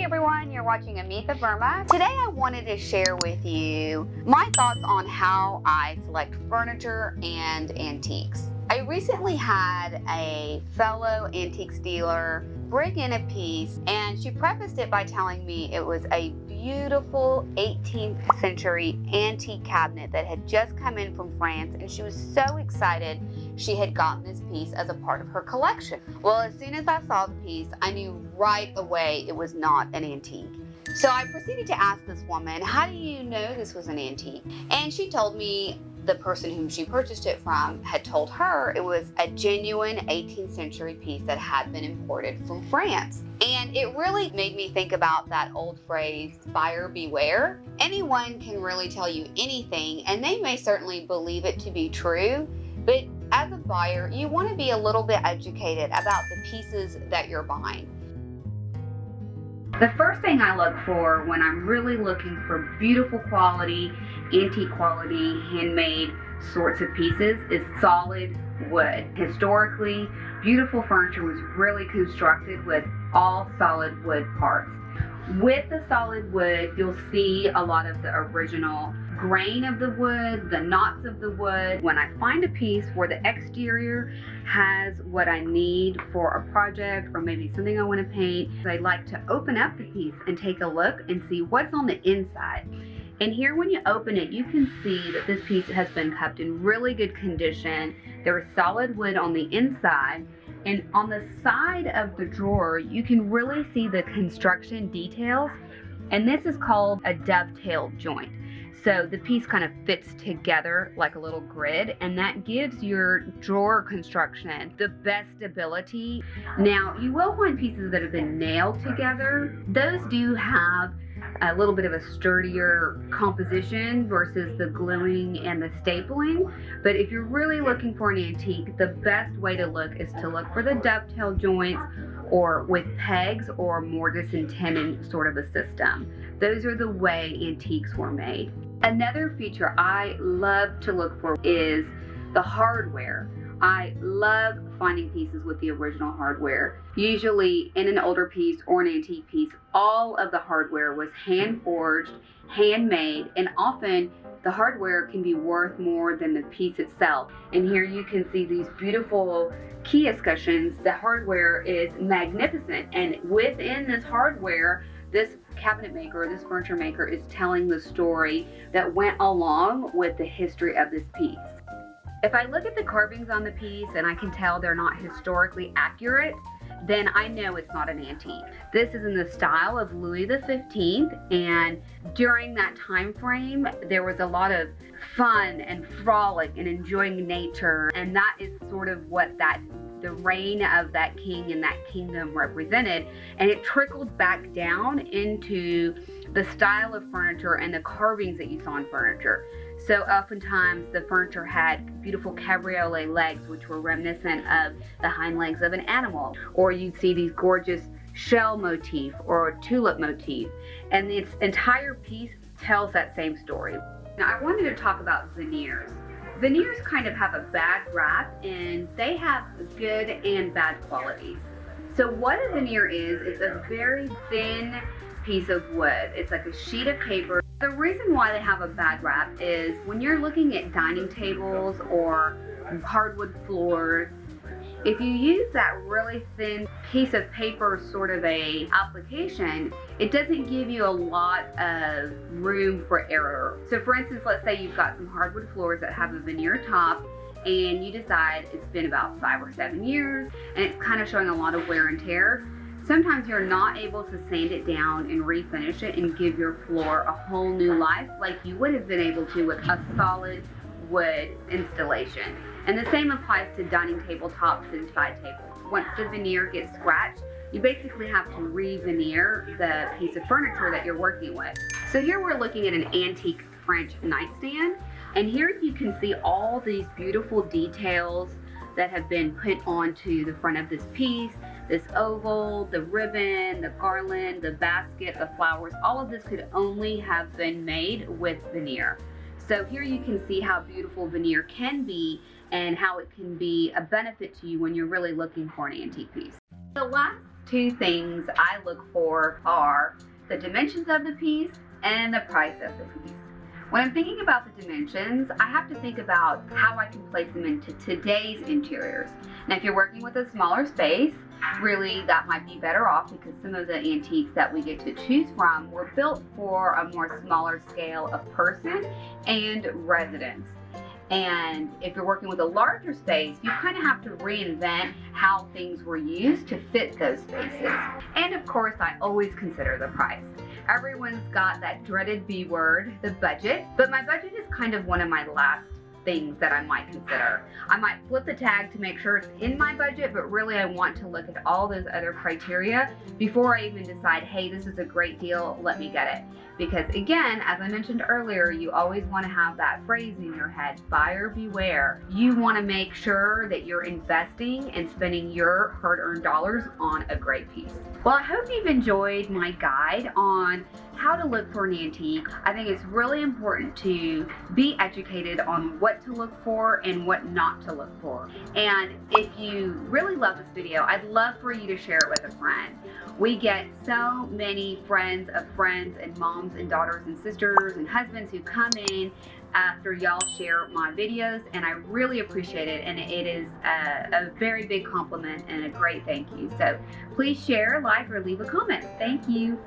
everyone, you're watching Amitha Verma. Today I wanted to share with you my thoughts on how I select furniture and antiques. I recently had a fellow antiques dealer bring in a piece, and she prefaced it by telling me it was a beautiful 18th century antique cabinet that had just come in from France, and she was so excited she had gotten this piece as a part of her collection. Well, as soon as I saw the piece, I knew right away it was not an antique. So I proceeded to ask this woman, how do you know this was an antique? And she told me the person whom she purchased it from had told her it was a genuine 18th century piece that had been imported from France. And it really made me think about that old phrase, buyer beware. Anyone can really tell you anything, and they may certainly believe it to be true, but as a buyer, you want to be a little bit educated about the pieces that you're buying. The first thing I look for when I'm really looking for beautiful quality, antique quality, handmade sorts of pieces is solid wood. Historically, beautiful furniture was really constructed with all solid wood parts. With the solid wood, you'll see a lot of the original grain of the wood, the knots of the wood. When I find a piece where the exterior has what I need for a project or maybe something I want to paint, I like to open up the piece and take a look and see what's on the inside. And here when you open it, you can see that this piece has been kept in really good condition. There is solid wood on the inside, and on the side of the drawer, you can really see the construction details, and this is called a dovetail joint. So the piece kind of fits together like a little grid, and that gives your drawer construction the best stability. Now, you will find pieces that have been nailed together. Those do have a little bit of a sturdier composition versus the gluing and the stapling. But if you're really looking for an antique, the best way to look is to look for the dovetail joints or with pegs or mortise and tenon sort of a system. Those are the way antiques were made. Another feature I love to look for is the hardware. I love finding pieces with the original hardware. Usually in an older piece or an antique piece, all of the hardware was hand forged, handmade, and often the hardware can be worth more than the piece itself. And here you can see these beautiful key cushions. The hardware is magnificent, and within this hardware, this cabinet maker, this furniture maker is telling the story that went along with the history of this piece. If I look at the carvings on the piece and I can tell they're not historically accurate, then I know it's not an antique. This is in the style of Louis XV, and during that time frame, there was a lot of fun and frolic and enjoying nature, and that is sort of what the reign of that king and that kingdom represented, and it trickled back down into the style of furniture and the carvings that you saw in furniture. So oftentimes the furniture had beautiful cabriolet legs, which were reminiscent of the hind legs of an animal, or you'd see these gorgeous shell motif or tulip motif, and this entire piece tells that same story. Now I wanted to talk about veneers. Veneers kind of have a bad rap, and they have good and bad qualities. So what a veneer is a very thin piece of wood. It's like a sheet of paper. The reason why they have a bad rap is when you're looking at dining tables or hardwood floors, if you use that really thin piece of paper sort of a application, it doesn't give you a lot of room for error. So for instance, let's say you've got some hardwood floors that have a veneer top, and you decide it's been about 5 or 7 years and it's kind of showing a lot of wear and tear. Sometimes you're not able to sand it down and refinish it and give your floor a whole new life like you would have been able to with a solid wood installation. And the same applies to dining table tops and side tables. Once the veneer gets scratched, you basically have to re-veneer the piece of furniture that you're working with. So here we're looking at an antique French nightstand, and here you can see all these beautiful details that have been put onto the front of this piece. This oval, the ribbon, the garland, the basket, the flowers, all of this could only have been made with veneer. So here you can see how beautiful veneer can be and how it can be a benefit to you when you're really looking for an antique piece. The last two things I look for are the dimensions of the piece and the price of the piece. When I'm thinking about the dimensions, I have to think about how I can place them into today's interiors. Now, if you're working with a smaller space, really that might be better off because some of the antiques that we get to choose from were built for a more smaller scale of person and residence. And if you're working with a larger space, you kind of have to reinvent how things were used to fit those spaces. And of course, I always consider the price. Everyone's got that dreaded B word, the budget, but my budget is kind of one of my last things that I might consider. I might flip the tag to make sure it's in my budget, but really I want to look at all those other criteria before I even decide, hey, this is a great deal, let me get it. Because again, as I mentioned earlier, you always want to have that phrase in your head, buyer beware. You want to make sure that you're investing and spending your hard-earned dollars on a great piece. Well, I hope you've enjoyed my guide on how to look for an antique. I think it's really important to be educated on what to look for and what not to look for. And if you really love this video, I'd love for you to share it with a friend. We get so many friends of friends and moms and daughters and sisters and husbands who come in after y'all share my videos, and I really appreciate it, and it is a very big compliment and a great thank you. So please share, like, or leave a comment. Thank you.